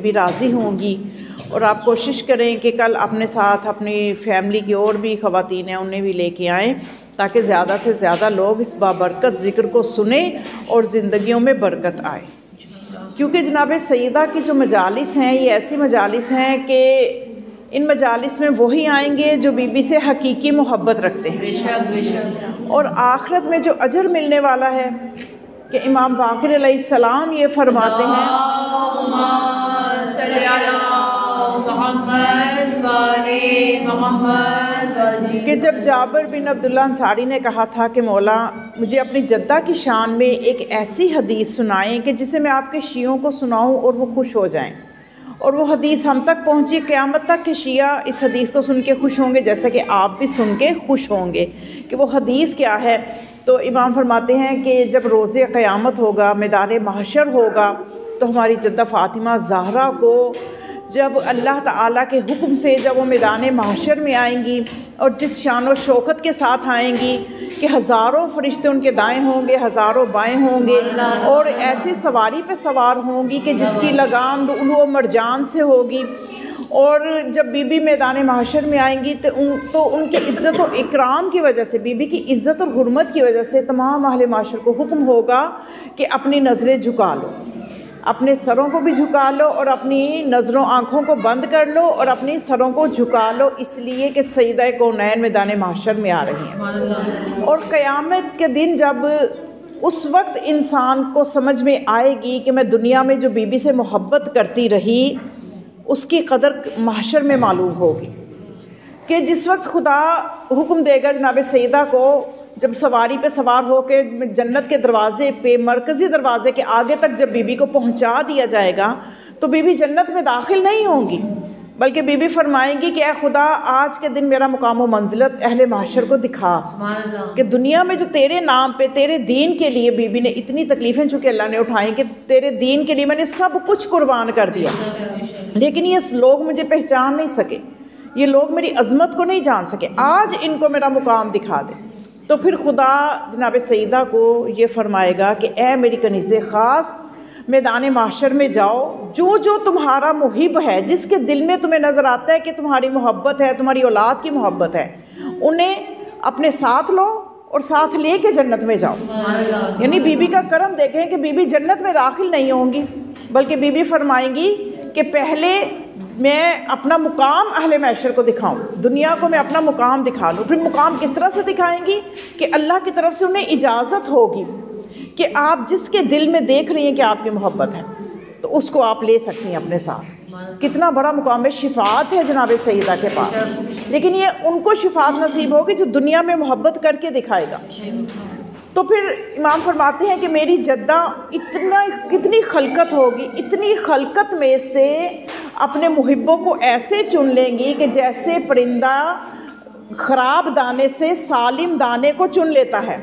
بھی راضی ہوں گی. اور آپ کوشش کریں کہ کل اپنے ساتھ اپنی فیملی کی اور بھی خواتین ہیں انہیں بھی لے کے آئیں تاکہ زیادہ سے زیادہ لوگ اس بابرکت ذکر کو سنیں اور زندگیوں میں برکت آئے. کیونکہ جناب سیدہ کی جو مجالس ہیں یہ ایسی مجالس ہیں کہ ان مجالس میں وہی آئیں گے جو بی بی سے حقیقی محبت رکھتے ہیں. اور آخرت میں جو اجر ملنے والا ہے کہ امام باقر علیہ السلام یہ فرماتے ہیں کہ جب جابر بن عبداللہ انصاری نے کہا تھا کہ مولا مجھے اپنی جدہ کی شان میں ایک ایسی حدیث سنائیں کہ جسے میں آپ کے شیعوں کو سناؤں اور وہ خوش ہو جائیں، اور وہ حدیث ہم تک پہنچی قیامت تک کہ شیعہ اس حدیث کو سن کے خوش ہوں گے جیسا کہ آپ بھی سن کے خوش ہوں گے. کہ وہ حدیث کیا ہے؟ تو امام فرماتے ہیں کہ جب روز قیامت ہوگا، میدان محشر ہوگا، تو ہماری جدہ فاطمہ زہرا کو جب اللہ تعالیٰ کے حکم سے جب وہ میدان محشر میں آئیں گی اور جس شان و شوکت کے ساتھ آئیں گی کہ ہزاروں فرشتے ان کے دائیں ہوں گے، ہزاروں بائیں ہوں گے، اور ایسی سواری پہ سوار ہوں گی کہ جس کی لگام لؤلؤ و مرجان سے ہوگی. اور جب بی بی میدان محشر میں آئیں گی تو ان کے عزت و اکرام کی وجہ سے، بی بی کی عزت اور حرمت کی وجہ سے تمام اہل معاشر کو حکم ہوگا کہ اپنی نظریں جھکا لو، اپنے سروں کو بھی جھکا لو اور اپنی نظروں آنکھوں کو بند کر لو اور اپنی سروں کو جھکا لو، اس لیے کہ سیدہ کونین میدان محشر میں آ رہی ہیں. اور قیامت کے دن جب اس وقت انسان کو سمجھ میں آئے گی کہ میں دنیا میں جو بی بی سے محبت کرتی رہی اس کی قدر محشر میں معلوم ہوگی. کہ جس وقت خدا حکم دے گا جناب سیدہ کو جب سواری پہ سوار ہو کے جنت کے دروازے پہ، مرکزی دروازے کے آگے تک جب بی بی کو پہنچا دیا جائے گا تو بی بی جنت میں داخل نہیں ہوں گی، بلکہ بی بی فرمائیں گی کہ اے خدا آج کے دن میرا مقام و منزلت اہل محشر کو دکھا. کہ دنیا میں جو تیرے نام پہ تیرے دین کے لیے بی بی نے اتنی تکلیفیں چونکہ اللہ نے اٹھائیں کہ تیرے دین کے لیے میں نے سب کچھ قربان کر دیا، لیکن یہ لوگ مجھے پہچان نہیں سکے، یہ لوگ میری عظمت کو نہیں جان سکے، آج ان کو میرا مقام دکھا دے. تو پھر خدا جناب سیدہ کو یہ فرمائے گا کہ اے میری کنیز خاص میدان محشر میں جاؤ، جو تمہارا محب ہے، جس کے دل میں تمہیں نظر آتا ہے کہ تمہاری محبت ہے، تمہاری اولاد کی محبت ہے، انہیں اپنے ساتھ لو اور ساتھ لے کے جنت میں جاؤ. یعنی بی بی کا کرم دیکھیں کہ بی بی جنت میں داخل نہیں ہوں گی، بلکہ بی بی فرمائیں گی کہ پہلے میں اپنا مقام اہل محشر کو دکھاؤں، دنیا کو میں اپنا مقام دکھا لوں. پھر مقام کس طرح سے دکھائیں گی کہ اللہ کی طرف سے انہیں اجازت ہوگی کہ آپ جس کے دل میں دیکھ رہی ہیں کہ آپ کی محبت ہے تو اس کو آپ لے سکتی ہیں اپنے ساتھ. کتنا بڑا مقام شفاعت ہے جناب سیدہ کے پاس، لیکن یہ ان کو شفاعت نصیب ہوگی جو دنیا میں محبت کر کے دکھائے گا. تو پھر امام فرماتے ہیں کہ میری جدہ کتنی خلقت ہوگی، اتنی خلقت میں سے اپنے محبوں کو ایسے چن لیں گی کہ جیسے پرندہ خراب دانے سے سالم دانے کو چن لیتا ہے،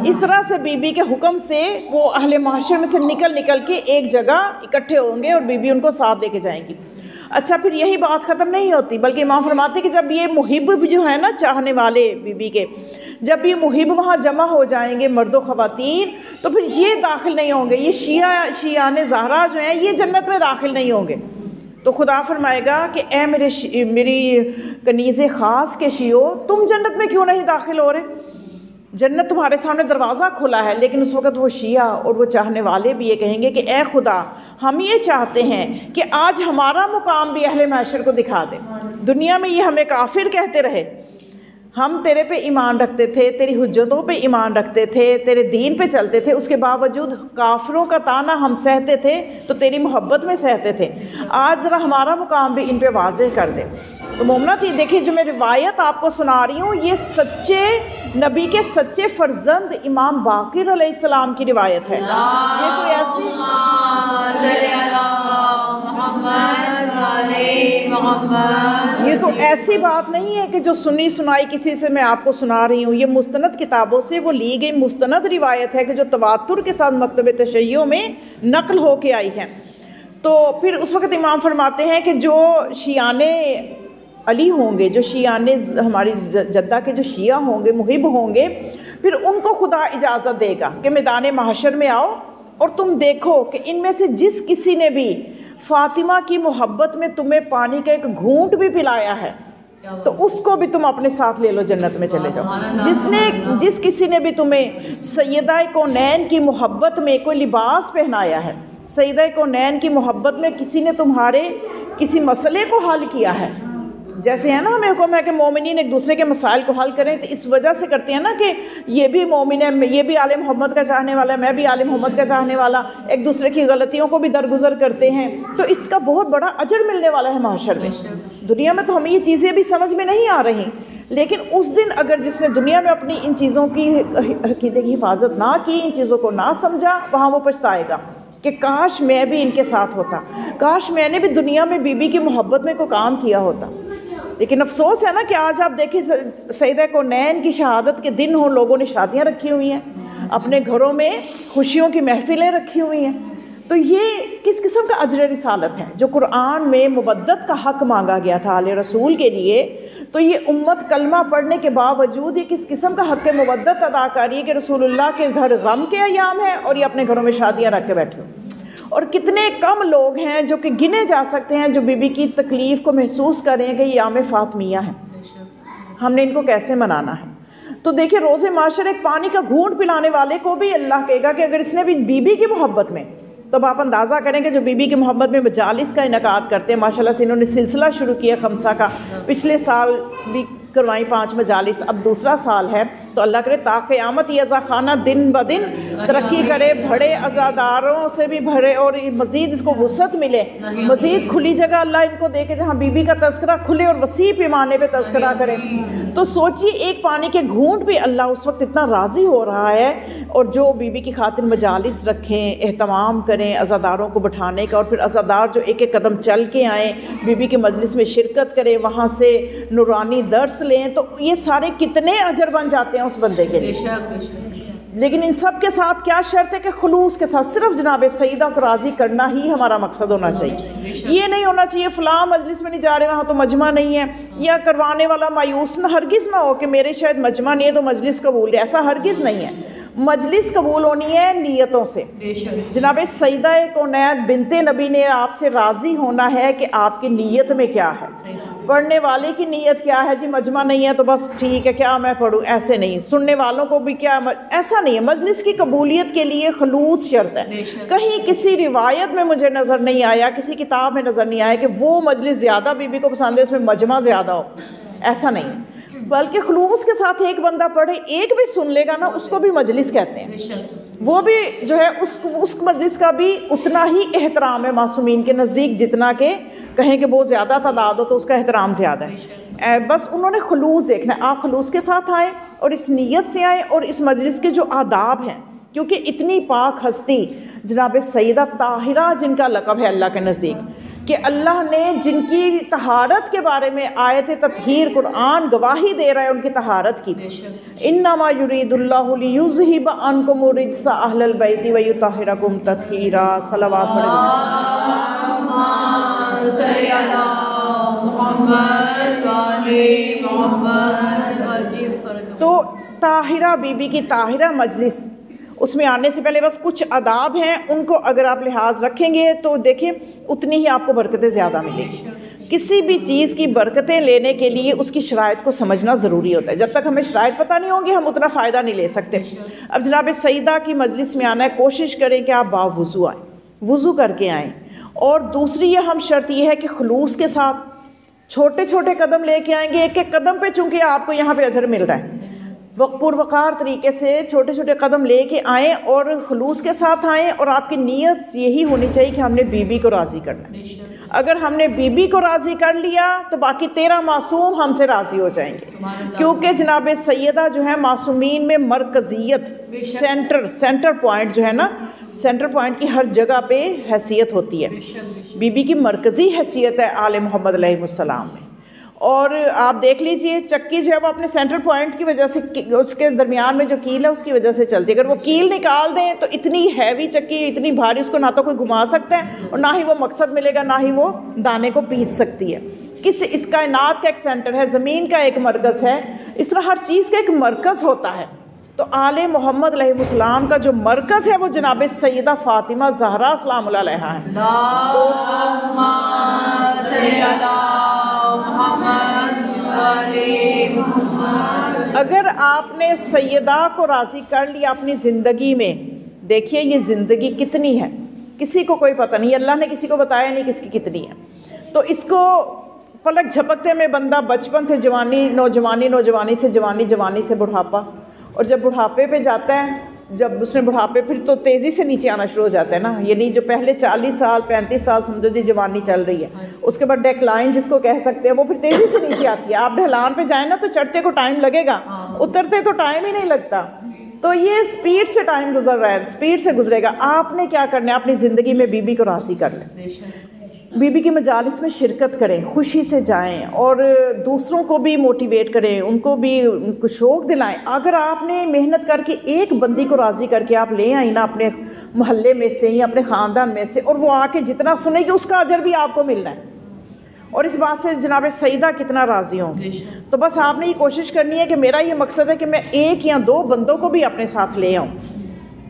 اس طرح سے بی بی کے حکم سے وہ اہل محشر میں سے نکل کے ایک جگہ اکٹھے ہوں گے اور بی بی ان کو ساتھ دے کے جائیں گی. اچھا پھر یہی بات ختم نہیں ہوتی، بلکہ امام فرماتے کہ جب یہ محب جو ہے نا چاہنے والے بی بی کے، جب یہ محب وہاں جمع ہو جائیں گے مرد و خواتین، تو پھر یہ داخل نہیں ہوں گے، یہ شیعان زہرا جو ہیں یہ جنت میں داخل نہیں ہوں گے. تو خدا فرمائے گا کہ اے میری کنیز خاص کے شیعو، تم جنت میں کیوں نہیں داخل ہو رہے؟ جنت تمہارے سامنے دروازہ کھلا ہے. لیکن اس وقت وہ شیعہ اور وہ چاہنے والے بھی یہ کہیں گے کہ اے خدا ہم یہ چاہتے ہیں کہ آج ہمارا مقام بھی اہل محشر کو دکھا دے. دنیا میں یہ ہمیں کافر کہتے رہے، ہم تیرے پہ ایمان رکھتے تھے، تیری حجتوں پہ ایمان رکھتے تھے، تیرے دین پہ چلتے تھے، اس کے باوجود کافروں کا طعنہ ہم سہتے تھے تو تیری محبت میں سہتے تھے. آج ذرا ہمارا مقام بھی ان پہ واضح کر دے. تو مومنات یہ دیکھیے جو میں روایت آپ کو سنا رہی ہوں یہ سچے نبی کے سچے فرزند امام باقر علیہ السلام کی روایت ہے. یہ کوئی ایسی یہ تو ایسی بات نہیں ہے کہ جو سنی سنائی کسی سے میں آپ کو سنا رہی ہوں، یہ مستند کتابوں سے وہ لی گئی مستند روایت ہے کہ جو تواتر کے ساتھ مکتب تشیع میں نقل ہو کے آئی ہے. تو پھر اس وقت امام فرماتے ہیں کہ جو شیعان علی ہوں گے، جو شیعان ہماری جدہ کے جو شیعہ ہوں گے، محب ہوں گے، پھر ان کو خدا اجازت دے گا کہ میدان محشر میں آؤ اور تم دیکھو کہ ان میں سے جس کسی نے بھی فاطمہ کی محبت میں تمہیں پانی کا ایک گھونٹ بھی پلایا ہے تو اس کو بھی تم اپنے ساتھ لے لو، جنت میں چلے جاؤ۔ جس کسی نے بھی تمہیں سیدہ کونین کی محبت میں کوئی لباس پہنایا ہے، سیدہ کونین کی محبت میں کسی نے تمہارے کسی مسئلے کو حل کیا ہے، جیسے ہے نا ہمیں حکم ہے کہ مومنین ایک دوسرے کے مسائل کو حل کریں، تو اس وجہ سے کرتے ہیں نا کہ یہ بھی مومن ہے، یہ بھی آل محمد کا چاہنے والا ہے، میں بھی آل محمد کا چاہنے والا، ایک دوسرے کی غلطیوں کو بھی درگزر کرتے ہیں، تو اس کا بہت بڑا اجر ملنے والا ہے محشر میں۔ دنیا میں تو ہمیں یہ چیزیں بھی سمجھ میں نہیں آ رہی، لیکن اس دن اگر جس نے دنیا میں اپنی ان چیزوں کی عقیدے کی حفاظت نہ کی، ان چیزوں کو نہ سمجھا، وہاں وہ پچھتائے گا کہ کاش میں بھی ان کے ساتھ ہوتا، کاش میں نے بھی دنیا میں بی بی کی محبت میں کوئی کام کیا ہوتا۔ لیکن افسوس ہے نا کہ آج آپ دیکھیں سیدہ کونین کی شہادت کے دن ہوں، لوگوں نے شادیاں رکھی ہوئی ہیں، اپنے گھروں میں خوشیوں کی محفلیں رکھی ہوئی ہیں، تو یہ کس قسم کا اجر رسالت ہے؟ جو قرآن میں مبدت کا حق مانگا گیا تھا آل رسول کے لیے، تو یہ امت کلمہ پڑھنے کے باوجود یہ کس قسم کا حق مبدت ادا کر رہی ہے کہ رسول اللہ کے گھر غم کے ایام ہیں اور یہ اپنے گھروں میں شادیاں رکھ کے بیٹھے ہو۔ اور کتنے کم لوگ ہیں جو کہ گنے جا سکتے ہیں جو بی بی کی تکلیف کو محسوس کر رہے ہیں کہ یہ ایام فاطمیہ ہیں، ہم نے ان کو کیسے منانا ہے؟ تو دیکھیں روز معاشر ایک پانی کا گھونٹ پلانے والے کو بھی اللہ کہے گا کہ اگر اس نے بھی بی بی کی محبت میں، تو آپ اندازہ کریں کہ جو بی بی کی محبت میں مجالس کا انعقاد کرتے ہیں، ماشاءاللہ سے انہوں نے سلسلہ شروع کیا خمسہ کا، پچھلے سال بھی کروائیں 5 مجالس، اب دوسرا سال ہے، تو اللہ کرے تا قیامت یہ عزاخانہ دن بدن ترقی کرے، بڑے عزاداروں سے بھی بھرے، اور مزید اس کو وسعت ملے، مزید کھلی جگہ اللہ ان کو دے کے جہاں بی بی کا تذکرہ کھلے اور وسیع پیمانے پہ تذکرہ کرے۔ تو سوچئے ایک پانی کے گھونٹ بھی اللہ اس وقت اتنا راضی ہو رہا ہے، اور جو بی بی کی خاطر مجالس رکھیں، اہتمام کریں عزاداروں کو بٹھانے کا، اور پھر عزادار جو ایک ایک قدم چل کے آئیں، بی بی کے مجلس میں شرکت کریں، وہاں سے نورانی درس لیں، تو یہ سارے کتنے اجر بن جاتے ہیں اس بندے کے لیے۔ لیکن ان سب کے ساتھ کیا شرط ہے کہ خلوص کے ساتھ صرف جناب سیدہ کو راضی کرنا ہی ہمارا مقصد ہونا چاہیے۔ یہ نہیں ہونا چاہیے فلاں مجلس میں نہیں جا رہے وہاں تو مجمع نہیں ہے، یا کروانے والا مایوس نہ ہرگز نہ ہو کہ میرے شاید مجمع نہیں ہے تو مجلس قبول ہے، ایسا ہرگز نہیں ہے۔ مجلس قبول ہونی ہے نیتوں سے۔ جناب سیدہ کونین بنت نبی نے آپ سے راضی ہونا ہے کہ آپ کی نیت میں کیا ہے، پڑھنے والے کی نیت کیا ہے، جی مجمع نہیں ہے تو بس ٹھیک ہے کیا میں پڑھوں، ایسے نہیں، سننے والوں کو بھی کیا ایسا نہیں ہے۔ مجلس کی قبولیت کے لیے خلوص شرط ہے۔ کہیں کسی روایت میں مجھے نظر نہیں آیا، کسی کتاب میں نظر نہیں آیا کہ وہ مجلس زیادہ بی بی کو پسند ہے اس میں مجمع زیادہ ہو، ایسا نہیں، بلکہ خلوص کے ساتھ ایک بندہ پڑھے، ایک بھی سن لے گا نا، اس کو بھی مجلس کہتے ہیں۔ وہ بھی جو ہے اس مجلس کا بھی اتنا ہی احترام ہے معصومین کے نزدیک جتنا کہ کہیں کہ بہت زیادہ تعداد ہو تو اس کا احترام زیادہ ہے۔ بس انہوں نے خلوص دیکھنا ہے، آپ خلوص کے ساتھ آئیں اور اس نیت سے آئیں، اور اس مجلس کے جو آداب ہیں، کیونکہ اتنی پاک ہستی جناب سیدہ طاہرہ جن کا لقب ہے اللہ کے نزدیک، کہ اللہ نے جن کی طہارت کے بارے میں آیت تطہیر قرآن گواہی دے رہا ہے ان کی طہارت کی، انما یرید اللہ لیذہب عنکم الرجس اہل البیت ویطہرکم تطہیرا، صلوات تو طاہرہ بی بی کی طاہرہ مجلس، اس میں آنے سے پہلے بس کچھ آداب ہیں، ان کو اگر آپ لحاظ رکھیں گے تو دیکھیں اتنی ہی آپ کو برکتیں زیادہ ملیں گی۔ کسی بھی چیز کی برکتیں لینے کے لیے اس کی شرائط کو سمجھنا ضروری ہوتا ہے، جب تک ہمیں شرائط پتہ نہیں ہوں گی ہم اتنا فائدہ نہیں لے سکتے۔ اب جناب سیدہ کی مجلس میں آنا ہے، کوشش کریں کہ آپ باوضو آئیں، وضو کر کے آئیں، اور دوسری یہ ہم شرط یہ ہے کہ خلوص کے ساتھ چھوٹے چھوٹے قدم لے کے آئیں گے، ایک ایک قدم پہ چونکہ آپ کو یہاں پہ اجر مل رہا ہے، پروقار طریقے سے چھوٹے چھوٹے قدم لے کے آئیں اور خلوص کے ساتھ آئیں، اور آپ کی نیت یہی ہونی چاہیے کہ ہم نے بی بی کو راضی کرنا ہے۔ اگر ہم نے بی بی کو راضی کر لیا تو باقی 13 معصوم ہم سے راضی ہو جائیں گے، کیونکہ جناب سیدہ جو ہے معصومین میں مرکزیت، سینٹر پوائنٹ جو ہے نا، سینٹر پوائنٹ کی ہر جگہ پہ حیثیت ہوتی ہے، بی بی کی مرکزی حیثیت ہے آل محمد علیہ السلام میں۔ اور آپ دیکھ لیجئے چکی جو ہے وہ اپنے سینٹر پوائنٹ کی وجہ سے، اس کے درمیان میں جو کیل ہے اس کی وجہ سے چلتی ہے، اگر وہ کیل نکال دیں تو اتنی ہیوی چکی، اتنی بھاری، اس کو نہ تو کوئی گھما سکتا ہے اور نہ ہی وہ مقصد ملے گا، نہ ہی وہ دانے کو پیس سکتی ہے۔ اس کائنات کا ایک سینٹر ہے، زمین کا ایک مرکز ہے، اس طرح ہر چیز کا ایک مرکز ہوتا ہے، تو آل محمد علیہ السلام کا جو مرکز ہے وہ جناب سیدہ فاطمہ زہرا سلام اللہ علیہا ہے. اگر آپ نے سیدہ کو راضی کر لیا اپنی زندگی میں، دیکھیے یہ زندگی کتنی ہے، کسی کو کوئی پتہ نہیں، اللہ نے کسی کو بتایا نہیں کس کی کتنی ہے. تو اس کو پلک جھپکتے میں بندہ بچپن سے جوانی، نوجوانی سے جوانی، جوانی سے بڑھاپا، اور جب بڑھاپے پہ جاتا ہے، جب اس نے بڑھاپے پھر تو تیزی سے نیچے آنا شروع ہو جاتا ہے نا. یعنی جو پہلے 40 سال 35 سال سمجھو جی جوانی چل رہی ہے، اس کے بعد ڈیکلائن جس کو کہہ سکتے ہیں وہ پھر تیزی سے نیچے آتی ہے. آپ ڈھلان پہ جائیں نا تو چڑھتے کو ٹائم لگے گا، اترتے تو ٹائم ہی نہیں لگتا. تو یہ سپیڈ سے ٹائم گزر رہا ہے، سپیڈ سے گزرے گا. آپ نے کیا کرنا ہے، اپنی زندگی میں بی بی کو راضی کر لیں، بی بی کی مجالس میں شرکت کریں، خوشی سے جائیں اور دوسروں کو بھی موٹیویٹ کریں، ان کو بھی شوق دلائیں. اگر آپ نے محنت کر کے ایک بندی کو راضی کر کے آپ لے آئیں نا اپنے محلے میں سے یا اپنے خاندان میں سے، اور وہ آ کے جتنا سنے گی اس کا اجر بھی آپ کو ملنا ہے. اور اس بات سے جناب سیدہ کتنا راضی ہوں. تو بس آپ نے یہ کوشش کرنی ہے کہ میرا یہ مقصد ہے کہ میں 1 یا 2 بندوں کو بھی اپنے ساتھ لے آؤں.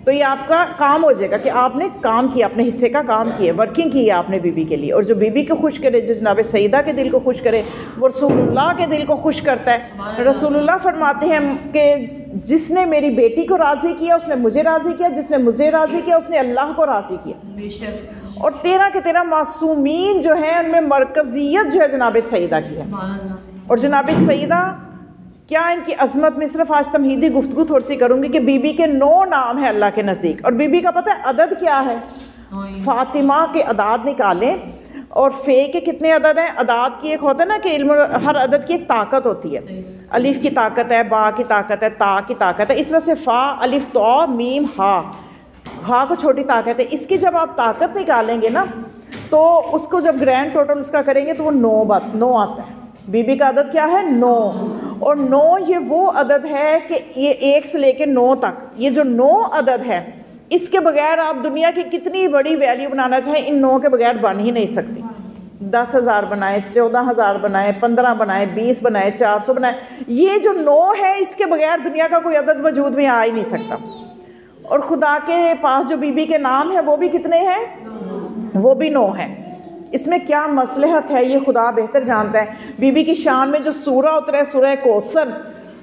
تو یہ آپ کا کام ہو جائے گا کہ آپ نے کام کیا، اپنے حصے کا کام کیا، ورکنگ کی ہے آپ نے بی بی کے لیے. اور جو بی بی کو خوش کرے، جو جناب سیدہ کے دل کو خوش کرے، وہ رسول اللہ کے دل کو خوش کرتا ہے. رسول اللہ فرماتے ہیں کہ جس نے میری بیٹی کو راضی کیا اس نے مجھے راضی کیا، جس نے مجھے راضی کیا اس نے اللہ کو راضی کیا. اور 13 کے 13 معصومین جو ہیں ان میں مرکزیت جو ہے جناب سیدہ کی ہے. اور جناب سیدہ کیا ان کی عظمت میں صرف آج تمہیدی گفتگو تھوڑی سی کروں گی کہ بی بی کے 9 نام ہیں اللہ کے نزدیک. اور بی بی کا پتہ ہے عدد کیا ہے؟ فاطمہ کے اعداد نکالیں اور فے کے کتنے عدد ہیں. اعداد کی ایک ہوتا ہے نا کہ علم، ہر عدد کی ایک طاقت ہوتی ہے. الف کی طاقت ہے، با کی طاقت ہے، تا کی طاقت ہے. اس طرح سے فا، الف، تو، میم، ہا، ہا کو چھوٹی طاقت ہے. اس کی جب آپ طاقت نکالیں گے نا تو اس کو جب گرینڈ ٹوٹل اس کا کریں گے تو وہ 9 آتا ہے. بی بی کا عدد کیا ہے؟ 9. اور 9 یہ وہ عدد ہے کہ یہ 1 سے لے کے 9 تک، یہ جو 9 عدد ہے اس کے بغیر آپ دنیا کی کتنی بڑی ویلیو بنانا چاہیں ان 9 کے بغیر بن ہی نہیں سکتی. 10,000 بنائے، 14,000 بنائے، 15 بنائے، 20 بنائے، 400 بنائے، یہ جو 9 ہے اس کے بغیر دنیا کا کوئی عدد وجود میں آ ہی نہیں سکتا. اور خدا کے پاس جو بی بی کے نام ہیں وہ بھی کتنے ہیں؟ وہ بھی 9 ہیں. اس میں کیا مصلحت ہے یہ خدا بہتر جانتا ہے. بی بی کی شان میں جو سورہ اترا ہے سورہ کوثر،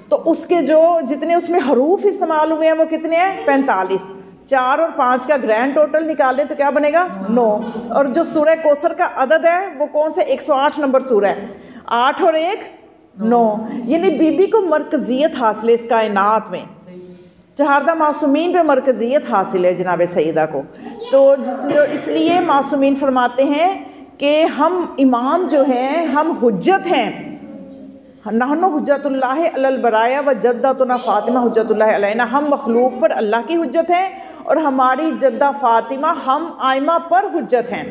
تو اس کے جو جتنے اس میں حروف استعمال ہوئے ہیں وہ کتنے ہیں؟ 45. 4 اور 5 کا گرینڈ ٹوٹل نکالیں تو کیا بنے گا؟ 9. اور جو سورہ کوثر کا عدد ہے وہ کون سے؟ 108 نمبر سورہ ہے. 8 اور 1 9. یعنی بی بی کو مرکزیت حاصل ہے اس کائنات میں. چہاردہ معصومین پہ مرکزیت حاصل ہے جناب سیدہ کو. تو اس لیے معصومین فرماتے ہیں کہ ہم امام جو ہیں ہم حجت ہیں. نحن حجت اللہ علی البرایا و جدتنا فاطمہ حجت اللہ علینا. ہم مخلوق پر اللہ کی حجت ہیں اور ہماری جدہ فاطمہ ہم آئمہ پر حجت ہیں.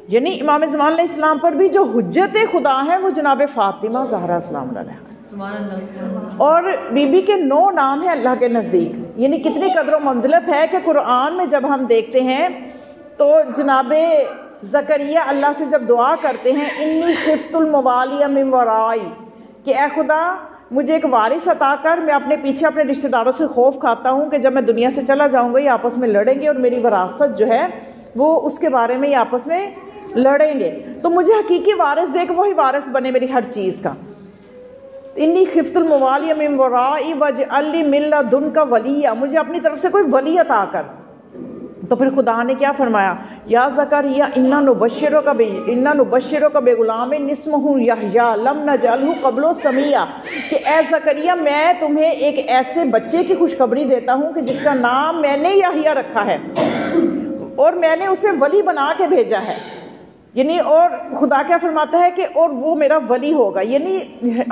یعنی امام زمان علیہ السلام پر بھی جو حجت خدا ہے وہ جناب فاطمہ زہرا سلام علیہ. اور بی بی کے 9 نام ہیں اللہ کے نزدیک. یعنی کتنی قدر و منزلت ہے کہ قرآن میں جب ہم دیکھتے ہیں تو جناب زکریا اللہ سے جب دعا کرتے ہیں انی خفت الموالی من ورائی، کہ اے خدا مجھے ایک وارث عطا کر، میں اپنے پیچھے اپنے رشتہ داروں سے خوف کھاتا ہوں کہ جب میں دنیا سے چلا جاؤں گا یہ آپس میں لڑیں گے اور میری وراثت جو ہے وہ اس کے بارے میں یہ آپس میں لڑیں گے. تو مجھے حقیقی وارث دے کہ وہی وارث بنے میری ہر چیز کا. انی خفت الموالی من ورائی واجعل لی من لدنک ولیا، مجھے اپنی طرف سے کوئی ولی عطا کر. تو پھر خدا نے کیا فرمایا؟ یا زکریا انا نبشرک بغلام اسمہ یحییٰ لم نجعلہ قبل سمیہ، کہ اے زکریا میں تمہیں ایک ایسے بچے کی خوشخبری دیتا ہوں کہ جس کا نام میں نے یحییٰ رکھا ہے اور میں نے اسے ولی بنا کے بھیجا ہے. یعنی اور خدا کیا فرماتا ہے کہ اور وہ میرا ولی ہوگا. یعنی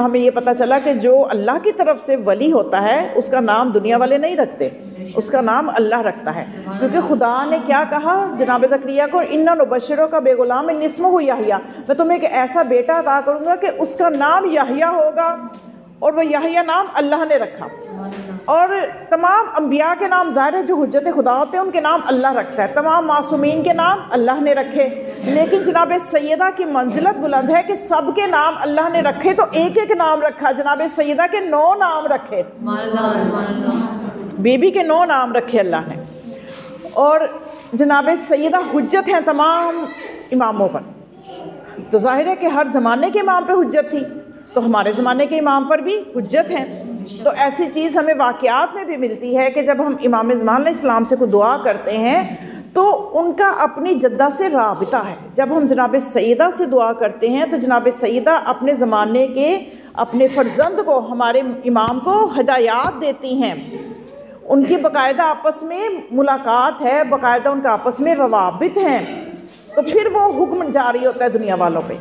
ہمیں یہ پتہ چلا کہ جو اللہ کی طرف سے ولی ہوتا ہے اس کا نام دنیا والے نہیں رکھتے، اس کا نام اللہ رکھتا ہے. کیونکہ خدا نے کیا کہا جناب زکریا کو؟ انا نبشرک بغلام اسمہ یحییٰ، میں تمہیں ایک ایسا بیٹا عطا کروں گا کہ اس کا نام یحییٰ ہوگا، اور وہ یحییٰ نام اللہ نے رکھا. اور تمام انبیاء کے نام ظاہر ہے جو حجت خدا ہوتے ہیں ان کے نام اللہ رکھتا ہے، تمام معصومین کے نام اللہ نے رکھے، لیکن جناب سیدہ کی منزلت بلند ہے کہ سب کے نام اللہ نے رکھے تو ایک ایک نام رکھا، جناب سیدہ کے 9 نام رکھے، بی بی کے 9 نام رکھے اللہ نے، اور جناب سیدہ حجت ہیں تمام اماموں پر۔ تو ظاہر ہے کہ ہر زمانے کے امام پہ حجت تھی، تو ہمارے زمانے کے امام پر بھی حجت ہیں۔ تو ایسی چیز ہمیں واقعات میں بھی ملتی ہے کہ جب ہم امام زمان علیہ السلام سے کوئی دعا کرتے ہیں تو ان کا اپنی جدہ سے رابطہ ہے۔ جب ہم جناب سیدہ سے دعا کرتے ہیں تو جناب سیدہ اپنے زمانے کے اپنے فرزند کو، ہمارے امام کو ہدایات دیتی ہیں، ان کی باقاعدہ آپس میں ملاقات ہے، باقاعدہ ان کا آپس میں روابط ہیں، تو پھر وہ حکم جاری ہوتا ہے دنیا والوں پہ۔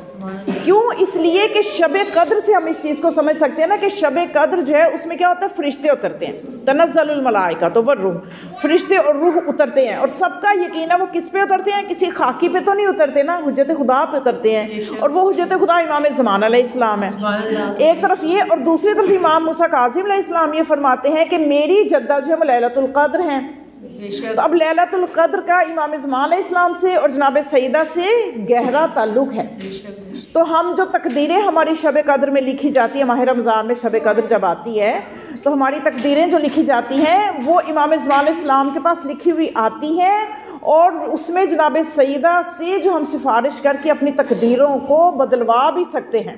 کیوں؟ اس لیے کہ شب قدر سے ہم اس چیز کو سمجھ سکتے ہیں نا کہ شب قدر جو ہے اس میں کیا ہوتا ہے، فرشتے اترتے ہیں، تنزل الملائکۃ والروح، فرشتے اور روح اترتے ہیں، اور سب کا یقین ہے وہ کس پہ اترتے ہیں، کسی خاکی پہ تو نہیں اترتے نا، حجت خدا پہ اترتے ہیں، اور وہ حجت خدا امام زمان علیہ السلام ہے۔ ایک طرف یہ، اور دوسری طرف امام موسیٰ کاظم علیہ السلام یہ فرماتے ہیں کہ میری جدہ جو ہے وہ لیلۃ القدر ہیں۔ تو اب لیلۃ القدر کا امام زمان علیہ السلام سے اور جناب سیدہ سے گہرا تعلق ہے، تو ہم جو تقدیریں ہماری شب قدر میں لکھی جاتی ہیں، ماہ رمضان میں شب قدر جب آتی ہے تو ہماری تقدیریں جو لکھی جاتی ہیں وہ امام زمان علیہ السلام کے پاس لکھی ہوئی آتی ہیں، اور اس میں جناب سیدہ سے جو ہم سفارش کر کے اپنی تقدیروں کو بدلوا بھی سکتے ہیں۔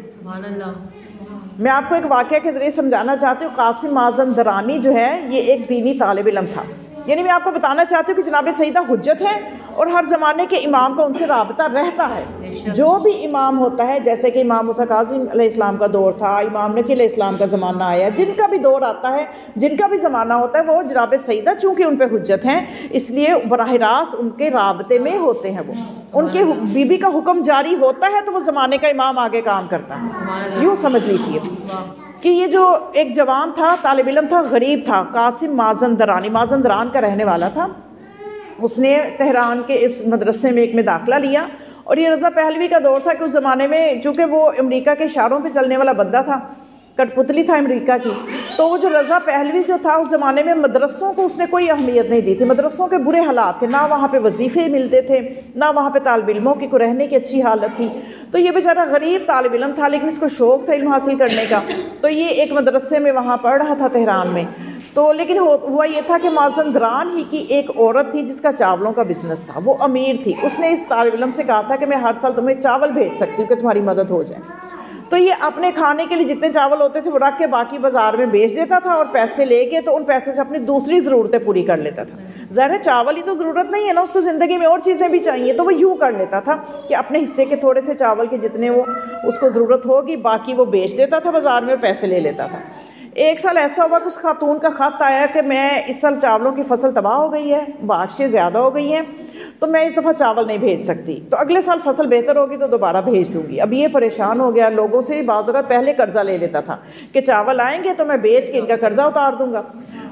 میں آپ کو ایک واقعہ کے ذریعے سمجھانا چاہتی ہوں۔ قاسم مازندرانی جو ہے یہ ایک دینی طالب علم تھا، یعنی میں آپ کو بتانا چاہتی ہوں کہ جناب سیدہ حجت ہے اور ہر زمانے کے امام کا ان سے رابطہ رہتا ہے۔ جو بھی امام ہوتا ہے، جیسے کہ امام موسیٰ کاظم علیہ السلام کا دور تھا، امام نقی علیہ السلام کا زمانہ آیا، جن کا بھی دور آتا ہے، جن کا بھی زمانہ ہوتا ہے، وہ جناب سیدہ چونکہ ان پہ حجت ہیں اس لیے براہ راست ان کے رابطے میں ہوتے ہیں، وہ ان کے بی بی کا حکم جاری ہوتا ہے تو وہ زمانے کا امام آگے کام کرتا ہے۔ یوں سمجھ لیجیے کہ یہ جو ایک جوان تھا، طالب علم تھا، غریب تھا، قاسم مازندرانی، مازندران کا رہنے والا تھا، اس نے تہران کے اس مدرسے میں ایک میں داخلہ لیا، اور یہ رضا پہلوی کا دور تھا کہ اس زمانے میں چونکہ وہ امریکہ کے اشاروں پہ چلنے والا بندہ تھا، کٹ پتلی تھا امریکہ کی، تو وہ جو رضا پہلوی جو تھا اس زمانے میں مدرسوں کو اس نے کوئی اہمیت نہیں دی تھی، مدرسوں کے برے حالات تھے، نہ وہاں پہ وظیفے ملتے تھے، نہ وہاں پہ طالب علموں کی کو رہنے کی اچھی حالت تھی، تو یہ بیچارہ غریب طالب علم تھا لیکن اس کو شوق تھا علم حاصل کرنے کا، تو یہ ایک مدرسے میں وہاں پڑھ رہا تھا تہران میں، تو لیکن ہوا یہ تھا کہ مازندران ہی کی ایک عورت تھی جس کا چاولوں کا بزنس تھا، وہ امیر تھی، اس نے اس طالب علم سے کہا تھا کہ میں ہر سال تمہیں چاول بھیج سکتی ہوں کہ تمہاری مدد ہو جائے، تو یہ اپنے کھانے کے لیے جتنے چاول ہوتے تھے وہ رکھ کے باقی بازار میں بیچ دیتا تھا، اور پیسے لے کے تو ان پیسوں سے اپنی دوسری ضرورتیں پوری کر لیتا تھا۔ ظاہر ہے چاول ہی تو ضرورت نہیں ہے نا، اس کو زندگی میں اور چیزیں بھی چاہیے، تو وہ یوں کر لیتا تھا کہ اپنے حصے کے تھوڑے سے چاول کے جتنے وہ اس کو ضرورت ہوگی باقی وہ بیچ دیتا تھا بازار میں اور پیسے لے لیتا تھا۔ ایک سال ایسا ہوا کہ اس خاتون کا خط آیا کہ میں اس سال چاولوں کی فصل تباہ ہو گئی ہے، بارشیں زیادہ ہو گئی ہیں، تو میں اس دفعہ چاول نہیں بھیج سکتی، تو اگلے سال فصل بہتر ہوگی تو دوبارہ بھیج دوں گی۔ اب یہ پریشان ہو گیا، لوگوں سے بعض اوقات پہلے قرضہ لے لیتا تھا کہ چاول آئیں گے تو میں بیچ کے ان کا قرضہ اتار دوں گا،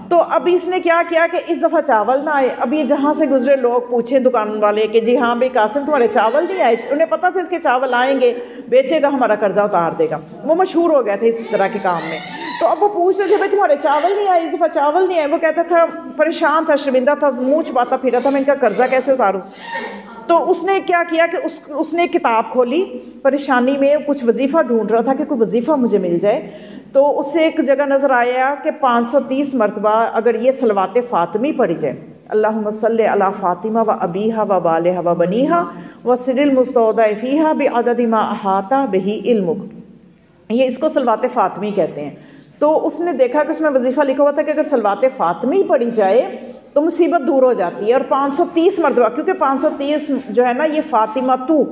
تو اب اس نے کیا کیا کہ اس دفعہ چاول نہ آئے، اب یہ جہاں سے گزرے لوگ پوچھیں دکان والے کہ جی ہاں بھائی قاسم تمہارے چاول نہیں آئے، انہیں پتا تھا اس کے چاول آئیں گے، بیچے گا ہمارا قرضہ اتار دے گا، وہ مشہور ہو گئے تھے اس طرح کے کام میں، تو اب وہ پوچھتے تھے بھائی تمہارے چاول نہیں آئے، اس دفعہ چاول نہیں آئے، وہ کہتا تھا پریشان تھا، شرمندہ تھا، منہ چھپاتا پھرا تھا میں ان کا قرضہ کیسے اتاروں، تو اس نے کیا کیا کہ اس نے کتاب کھولی، پریشانی میں کچھ وظیفہ ڈھونڈ رہا تھا کہ کوئی وظیفہ مجھے مل جائے، تو اس سے ایک جگہ نظر آیا کہ 530 مرتبہ اگر یہ صلوات فاطمی پڑھی جائے، اللہم صلی علی فاطمہ و ابیہا و بالہا و بنیہا و سر المستودع فیہا بعدد ما احاط بہ علمک، یہ اس کو صلوات فاطمی کہتے ہیں، تو اس نے دیکھا کہ اس میں وظیفہ لکھا ہوا تھا کہ اگر صلوات فاطمی پڑھی جائے تو مصیبت دور ہو جاتی ہے، اور 530 مرتبہ، کیونکہ 530 جو ہے نا یہ فاطمہ تو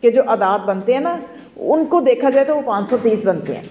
کے جو اعداد بنتے ہیں نا ان کو دیکھا جائے تو وہ 530 بنتے ہیں،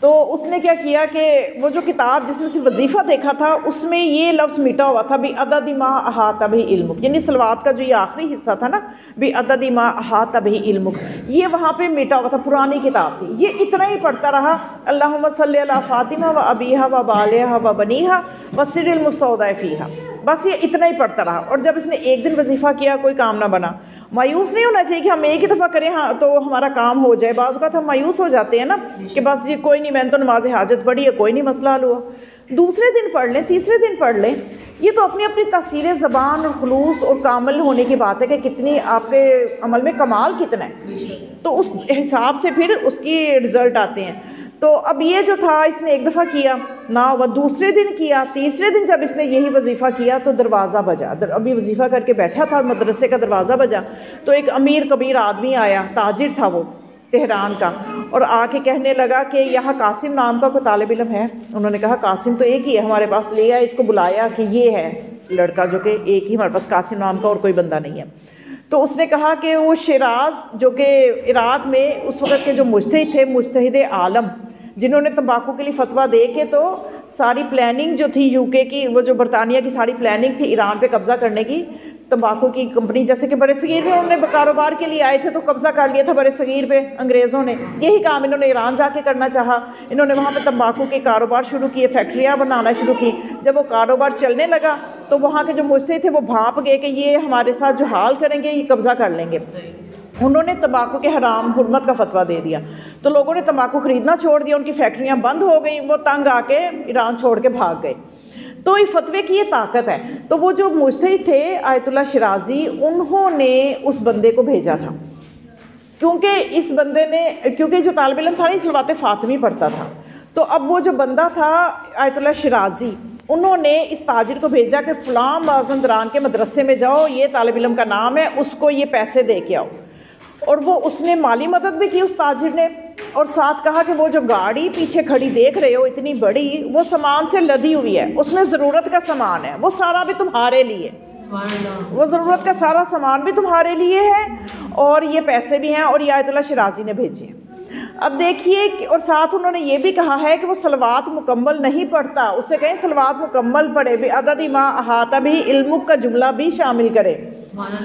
تو اس نے کیا کیا کہ وہ جو کتاب جس میں سے وظیفہ دیکھا تھا اس میں یہ لفظ مٹا ہوا تھا بعدد ما احاط بہ علمک، یعنی صلوات کا جو یہ آخری حصہ تھا نا بعدد ما احاط بہ علمک، یہ وہاں پہ مٹا ہوا تھا، پرانی کتاب تھی، یہ اتنا ہی پڑھتا رہا، اللہم صلی علی فاطمہ و ابیہا و بالہا و بنیہا و سر المستودع فیہا، بس یہ اتنا ہی پڑھتا رہا، اور جب اس نے ایک دن وظیفہ کیا کوئی کام نہ بنا، مایوس نہیں ہونا چاہیے کہ ہم ایک ہی دفعہ کریں ہاں تو ہمارا کام ہو جائے. بعض اوقات ہم مایوس ہو جاتے ہیں نا کہ بس یہ کوئی نہیں، میں نے تو نماز حاجت پڑھی ہے، کوئی نہیں مسئلہ حل ہوا. دوسرے دن پڑھ لیں، تیسرے دن پڑھ لیں. یہ تو اپنی اپنی تاثیر زبان اور خلوص اور کامل ہونے کی بات ہے کہ کتنی آپ کے عمل میں کمال کتنا ہے، تو اس حساب سے پھر اس کی رزلٹ آتے ہیں. تو اب یہ جو تھا اس نے ایک دفعہ کیا نہ، وہ دوسرے دن کیا. تیسرے دن جب اس نے یہی وظیفہ کیا تو دروازہ بجا. ابھی وظیفہ کر کے بیٹھا تھا، مدرسے کا دروازہ بجا تو ایک امیر کبیر آدمی آیا، تاجر تھا وہ تہران کا، اور آ کے کہنے لگا کہ یہاں قاسم نام کا کوئی طالب علم ہے. انہوں نے کہا قاسم تو ایک ہی ہے ہمارے پاس. لے آیا، اس کو بلایا کہ یہ ہے لڑکا جو کہ ایک ہی ہمارے پاس قاسم نام کا اور کوئی بندہ نہیں ہے. تو اس نے کہا کہ وہ شیراز جو کہ عراق میں اس وقت کے جو مجتہد تھے، مجتہد عالم، جنہوں نے تمباکو کے لیے فتویٰ دے کے تو ساری پلاننگ جو تھی یو کے کی، وہ جو برطانیہ کی ساری پلاننگ تھی ایران پہ قبضہ کرنے کی، تمباکو کی کمپنی جیسے کہ برِ صغیر میں انہوں نے کاروبار کے لیے آئے تھے تو قبضہ کر لیا تھا برِ صغیر پہ انگریزوں نے. یہی کام انہوں نے ایران جا کے کرنا چاہا. انہوں نے وہاں پہ تمباکو کے کاروبار شروع کیے، فیکٹریاں بنانا شروع کی. جب وہ کاروبار چلنے لگا تو وہاں کے جو مجتہد تھے وہ بھانپ گئے کہ یہ ہمارے ساتھ جو حال کریں گے یہ قبضہ کر لیں گے. انہوں نے تمباکو کے حرام حرمت کا فتویٰ دے دیا تو لوگوں نے تمباکو خریدنا چھوڑ دیا، ان کی فیکٹریاں بند ہو گئیں، وہ تنگ آ کے ایران چھوڑ کے بھاگ گئے. تو یہ فتوے کی یہ طاقت ہے. تو وہ جو مجتہد تھے آیت اللہ شیرازی، انہوں نے اس بندے کو بھیجا تھا کیونکہ اس بندے نے، کیونکہ جو طالب علم تھا نا صلوات فاطمی پڑھتا تھا، تو اب وہ جو بندہ تھا آیت اللہ شیرازی، انہوں نے اس تاجر کو بھیجا کہ فلاں مازندران کے مدرسے میں جاؤ، یہ طالب علم کا نام ہے، اس کو یہ پیسے دے کے آؤ. اور وہ اس نے مالی مدد بھی کی اس تاجر نے، اور ساتھ کہا کہ وہ جو گاڑی پیچھے کھڑی دیکھ رہے ہو اتنی بڑی، وہ سامان سے لدی ہوئی ہے، اس میں ضرورت کا سامان ہے، وہ سارا بھی تمہارے لیے، وہ ضرورت کا سارا سامان بھی تمہارے لیے ہے اور یہ پیسے بھی ہیں، اور یہ آیت اللہ شیرازی نے بھیجے. اب دیکھیے، اور ساتھ انہوں نے یہ بھی کہا ہے کہ وہ صلوات مکمل نہیں پڑھتا، اسے کہیں صلوات مکمل پڑھے، بھی عدد ما احاطہ بھی علمک کا جملہ بھی شامل کرے.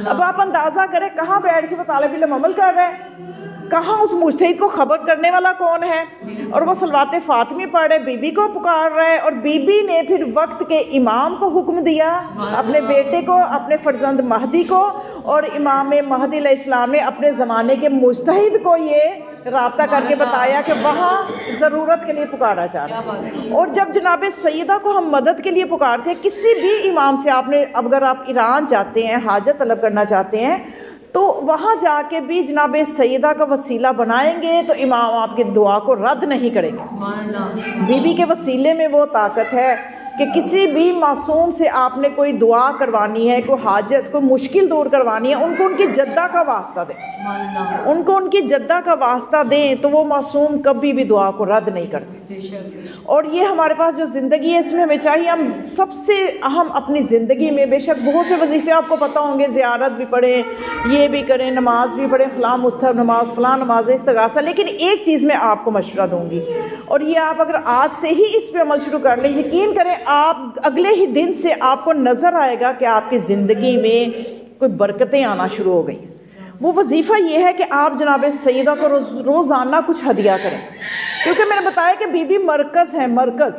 اب آپ اندازہ کریں کہاں بیٹھ کے وہ طالب علم عمل کر رہے ہیں، کہاں اس مجتہد کو خبر کرنے والا کون ہے، اور وہ صلوات فاطمی پڑھ رہے، بی بی کو پکار رہے، اور بی بی نے پھر وقت کے امام کو حکم دیا، اپنے بیٹے کو، اپنے فرزند مہدی کو، اور امام مہدی علیہ السلام نے اپنے زمانے کے مجتہد کو یہ رابطہ کر کے بتایا کہ وہاں ضرورت کے لیے پکارا جا رہا ہے. اور جب جناب سیدہ کو ہم مدد کے لیے پکارتے ہیں، کسی بھی امام سے آپ نے، اگر آپ ایران جاتے ہیں حاجت طلب کرنا چاہتے ہیں تو وہاں جا کے بھی جناب سیدہ کا وسیلہ بنائیں گے تو امام آپ کی دعا کو رد نہیں کریں گے. بی بی کے وسیلے میں وہ طاقت ہے کہ کسی بھی معصوم سے آپ نے کوئی دعا کروانی ہے، کوئی حاجت، کوئی مشکل دور کروانی ہے، ان کو ان کی جدہ کا واسطہ دیں، ان کو ان کی جدہ کا واسطہ دیں تو وہ معصوم کبھی بھی دعا کو رد نہیں کرتے. اور یہ ہمارے پاس جو زندگی ہے اس میں ہمیں چاہیے ہم سب سے اہم اپنی زندگی میں، بے شک بہت سے وظیفے آپ کو پتہ ہوں گے، زیارت بھی پڑھیں، یہ بھی کریں، نماز بھی پڑھیں، فلاں مستحب نماز، فلاں نماز استغاثہ، لیکن ایک چیز میں آپ کو مشورہ دوں گی، اور یہ آپ اگر آج سے ہی اس پہ عمل شروع کر لیں، یقین کریں آپ اگلے ہی دن سے آپ کو نظر آئے گا کہ آپ کی زندگی میں کوئی برکتیں آنا شروع ہو گئی. وہ وظیفہ یہ ہے کہ آپ جناب سیدہ کو روزانہ کچھ ہدیہ کریں، کیونکہ میں نے بتایا کہ بی بی مرکز ہے، مرکز.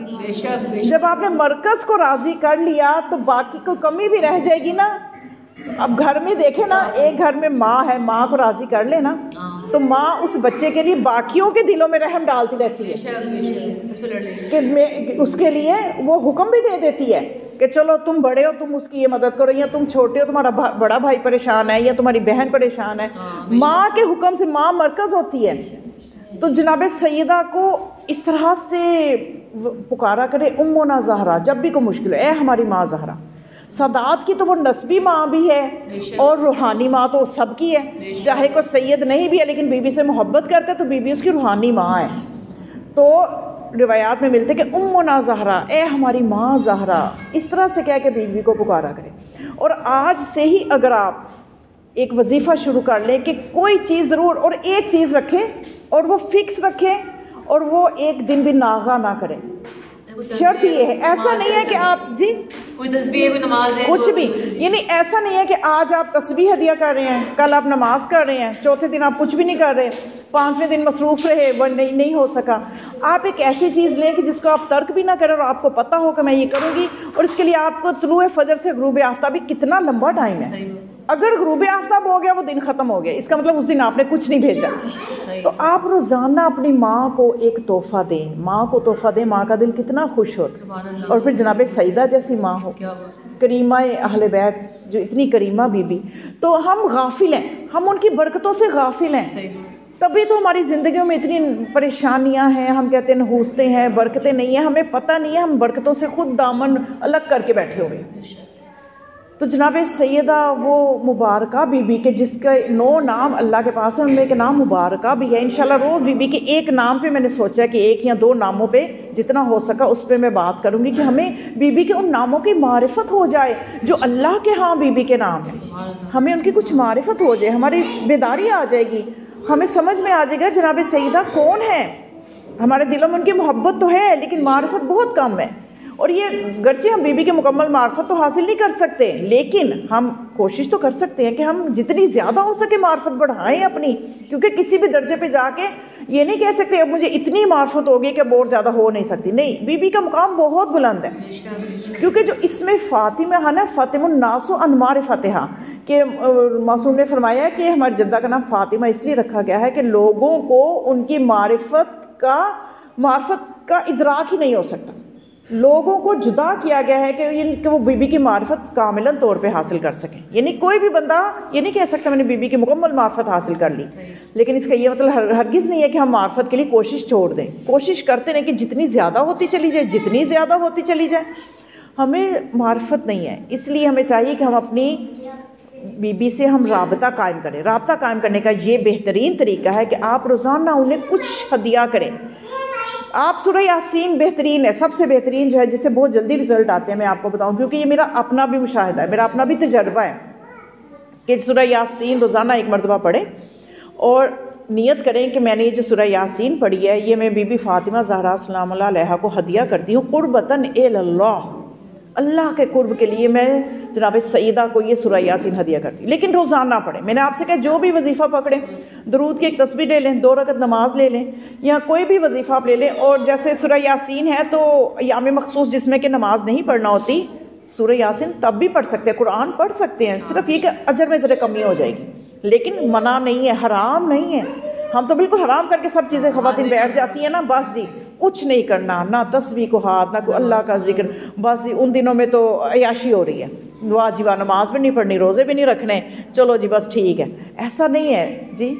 جب آپ نے مرکز کو راضی کر لیا تو باقی کوئی کمی بھی رہ جائے گی نا. اب گھر میں دیکھیں نا، ایک گھر میں ماں ہے، ماں کو راضی کر لے نا تو ماں اس بچے کے لیے باقیوں کے دلوں میں رحم ڈالتی رہتی ہے کہ اس کے لیے وہ حکم بھی دے دیتی ہے کہ چلو تم بڑے ہو، تم اس کی یہ مدد کرو، یا تم چھوٹے ہو، تمہارا بڑا بھائی پریشان ہے یا تمہاری بہن پریشان ہے. ماں کے حکم سے ماں مرکز ہوتی ہے. تو جناب سیدہ کو اس طرح سے پکارا کرے، امنا زہرا، جب بھی کوئی مشکل ہے، اے ہماری ماں زہرا. سادات کی تو وہ نسبی ماں بھی ہے اور روحانی ماں تو سب کی ہے، چاہے کوئی سید نہیں بھی ہے لیکن بی بی سے محبت کرتے تو بی بی اس کی روحانی ماں ہے. تو روایات میں ملتے کہ امنا زہرا، اے ہماری ماں زہرا، اس طرح سے کہہ کے بی بی کو پکارا کرے. اور آج سے ہی اگر آپ ایک وظیفہ شروع کر لیں کہ کوئی چیز ضرور، اور ایک چیز رکھیں اور وہ فکس رکھیں اور وہ ایک دن بھی ناغہ نہ کریں. شرط یہ ہے، ایسا نہیں ہے کہ آپ جی کوئی تسبیح کوئی نماز ہے کچھ بھی، یعنی ایسا نہیں ہے کہ آج آپ تسبیح ہدیہ کر رہے ہیں، کل آپ نماز کر رہے ہیں، چوتھے دن آپ کچھ بھی نہیں کر رہے، پانچویں دن مصروف رہے، وہ نہیں ہو سکا. آپ ایک ایسی چیز لیں کہ جس کو آپ ترک بھی نہ کریں اور آپ کو پتہ ہو کہ میں یہ کروں گی، اور اس کے لیے آپ کو طلوع فجر سے غروب آفتابی کتنا لمبا ٹائم ہے. اگر غروب آفتاب ہو گیا وہ دن ختم ہو گیا، اس کا مطلب اس دن آپ نے کچھ نہیں بھیجا۔ تو آپ روزانہ اپنی ماں کو ایک تحفہ دیں، ماں کو تحفہ دیں، ماں کا دل کتنا خوش ہوتا۔ اور پھر جناب سیدہ جیسی ماں ہو، کریمہ اہل بیت جو اتنی کریمہ بی بی، تو ہم غافل ہیں، ہم ان کی برکتوں سے غافل ہیں، تبھی تو ہماری زندگیوں میں اتنی پریشانیاں ہیں، ہم کہتے ہیں نحوستے ہیں، برکتیں نہیں ہیں، ہمیں پتہ نہیں ہے، ہم برکتوں سے خود دامن الگ کر کے بیٹھے ہوئے۔ تو جناب سیدہ وہ مبارکہ بی بی کے جس کا 9 نام اللہ کے پاس ہے، ان میں ایک نام مبارکہ بھی ہے۔ انشاءاللہ روز بی بی کے ایک نام پہ میں نے سوچا کہ 1 یا 2 ناموں پہ جتنا ہو سکا اس پہ میں بات کروں گی، کہ ہمیں بی بی کے ان ناموں کی معرفت ہو جائے جو اللہ کے ہاں بی بی کے نام ہیں، ہمیں ان کی کچھ معرفت ہو جائے، ہماری بیداری آ جائے گی، ہمیں سمجھ میں آ جائے گا جناب سیدہ کون ہے۔ ہمارے دلوں میں ان کی محبت تو ہے لیکن معرفت بہت کم ہے، اور یہ گرچہ ہم بی بی کے مکمل معرفت تو حاصل نہیں کر سکتے، لیکن ہم کوشش تو کر سکتے ہیں کہ ہم جتنی زیادہ ہو سکے معرفت بڑھائیں اپنی، کیونکہ کسی بھی درجے پہ جا کے یہ نہیں کہہ سکتے اب مجھے اتنی معرفت ہوگی کہ اور زیادہ ہو نہیں سکتی، نہیں، بی بی کا مقام بہت بلند ہے، کیونکہ جو اس میں فاطمہ ہے نا، فاطمہ الناس عن معرفتہا، کہ معصوم نے فرمایا کہ ہماری جدہ کا نام فاطمہ اس لیے رکھا گیا ہے کہ لوگوں کو ان کی معرفت کا ادراک ہی نہیں ہو سکتا، لوگوں کو جدا کیا گیا ہے کہ وہ بی بی کی معرفت کاملاً طور پہ حاصل کر سکیں، یعنی کوئی بھی بندہ یہ نہیں کہہ سکتا میں نے بی بی کی مکمل معرفت حاصل کر لی، لیکن اس کا یہ مطلب ہرگز نہیں ہے کہ ہم معرفت کے لیے کوشش چھوڑ دیں، کوشش کرتے رہیں کہ جتنی زیادہ ہوتی چلی جائے، جتنی زیادہ ہوتی چلی جائے، ہمیں معرفت نہیں ہے، اس لیے ہمیں چاہیے کہ ہم اپنی بی بی سے ہم رابطہ قائم کریں۔ رابطہ قائم کرنے کا یہ بہترین طریقہ ہے کہ آپ روزانہ انہیں کچھ ہدیہ کریں۔ آپ سورہ یاسین بہترین ہے، سب سے بہترین جو ہے جس سے بہت جلدی رزلٹ آتے ہیں، میں آپ کو بتاؤں کیونکہ یہ میرا اپنا بھی مشاہدہ ہے، میرا اپنا بھی تجربہ ہے کہ سورہ یاسین روزانہ 1 مرتبہ پڑھیں اور نیت کریں کہ میں نے یہ جو سورہ یاسین پڑھی ہے یہ میں بی بی فاطمہ زہرا سلام اللہ علیہا کو ہدیہ کرتی ہوں، قربتاً الی اللہ، اللہ کے قرب کے لیے میں جناب سیدہ کو یہ سورہ یاسین ہدیہ کرتی ہوں، لیکن روزانہ پڑھیں۔ میں نے آپ سے کہا جو بھی وظیفہ پکڑیں، درود کی ایک تسبیح لے لیں، 2 رکعت نماز لے لیں، یا کوئی بھی وظیفہ آپ لے لیں، اور جیسے سورہ یاسین ہے تو ایام مخصوص جس میں کہ نماز نہیں پڑھنا ہوتی، سورہ یاسین تب بھی پڑھ سکتے ہیں، قرآن پڑھ سکتے ہیں، صرف یہ کہ اجر میں ذرا کمی ہو جائے گی، لیکن منع نہیں ہے، حرام نہیں ہے۔ ہم تو بالکل حرام کر کے سب چیزیں خواتین بیٹھ جاتی ہیں نا، بس جی کچھ نہیں کرنا، نہ تسبیح کو ہاتھ، نہ کوئی اللہ کا ذکر، بس جی ان دنوں میں تو عیاشی ہو رہی ہے، واجبہ نماز بھی نہیں پڑھنی، روزے بھی نہیں رکھنے، چلو جی بس ٹھیک ہے، ایسا نہیں ہے جی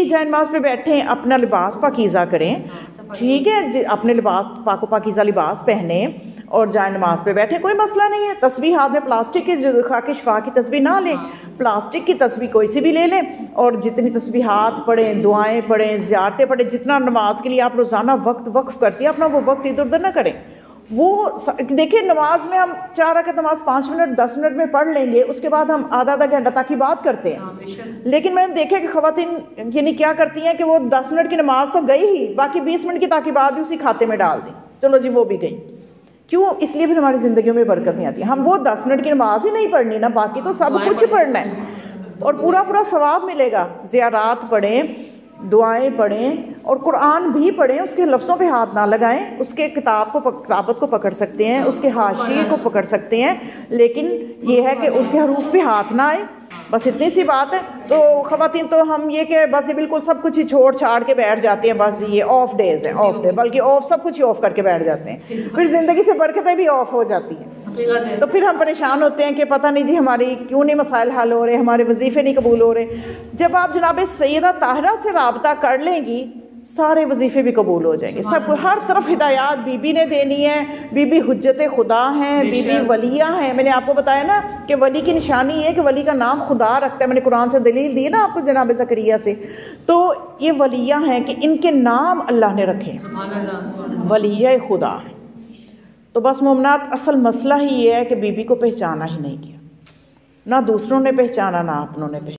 جائے نماز پہ بیٹھیں، اپنا لباس پاکیزہ کریں، ٹھیک ہے جی، اپنے لباس پاک و پاکیزہ لباس پہنیں اور جائے نماز پہ بیٹھیں، کوئی مسئلہ نہیں ہے۔ تسبیح ہاتھ میں پلاسٹک کی خاک شفا کی تسبیح نہ لیں، پلاسٹک کی تسبیح کوئی سی بھی لے لیں، اور جتنی تسبیحات پڑھیں، دعائیں پڑھیں، زیارتیں پڑھیں، جتنا نماز کے لیے آپ روزانہ وقت وقف کرتی ہیں اپنا وہ وقت ادھر ادھر نہ کریں۔ وہ دیکھیں نماز میں ہم 4 رکعت نماز 5 منٹ 10 منٹ میں پڑھ لیں گے، اس کے بعد ہم آدھا گھنٹہ تک کی بات کرتے ہیں، لیکن میں نے دیکھا کہ خواتین یعنی کیا کرتی ہیں کہ وہ 10 منٹ کی نماز تو گئی ہی، باقی 20 منٹ کی تاکیبات بھی اسی کھاتے میں ڈال دی، چلو جی وہ بھی گئی، کیوں؟ اس لیے پھر ہماری زندگیوں میں برکت نہیں آتی۔ ہم وہ 10 منٹ کی نماز ہی نہیں پڑھنی نا، باقی تو سب کچھ پڑھنا ہے اور پورا ثواب ملے گا۔ زیارات پڑھیں، دعائیں پڑھیں اور قرآن بھی پڑھیں، اس کے لفظوں پہ ہاتھ نہ لگائیں، اس کے کتابت کو پکڑ سکتے ہیں، اس کے حاشیے کو پکڑ سکتے ہیں، لیکن یہ ہے کہ اس کے حروف پہ ہاتھ نہ آئے، بس اتنی سی بات ہے۔ تو خواتین تو ہم یہ کہ بس یہ بالکل سب کچھ ہی چھوڑ چھاڑ کے بیٹھ جاتے ہیں، بس یہ آف ڈیز ہیں، آف ڈے، بلکہ آف سب کچھ ہی آف کر کے بیٹھ جاتے ہیں، پھر زندگی سے برکتیں بھی آف ہو جاتی ہیں، تو پھر ہم پریشان ہوتے ہیں کہ پتہ نہیں جی ہماری کیوں نہیں مسائل حل ہو رہے، ہمارے وظیفے نہیں قبول ہو رہے۔ جب آپ جناب سیدہ طاہرہ سے رابطہ کر لیں گی سارے وظیفے بھی قبول ہو جائیں گے، سب کو ہر طرف ہدایات بی بی نے دینی ہے، بی بی حجت خدا ہیں، بی بی ولیہ ہیں۔ میں نے آپ کو بتایا نا کہ ولی کی نشانی یہ ہے کہ ولی کا نام خدا رکھتا ہے، میں نے قرآن سے دلیل دی نا آپ کو جناب زکریا سے، تو یہ ولیہ ہیں کہ ان کے نام اللہ نے رکھے، ولیہ خدا ہیں۔ تو بس مومنات اصل مسئلہ ہی یہ ہے کہ بی بی کو پہچانا ہی نہیں کیا، نہ دوسروں نے پہچانا نہ اپنوں نے پہچانا۔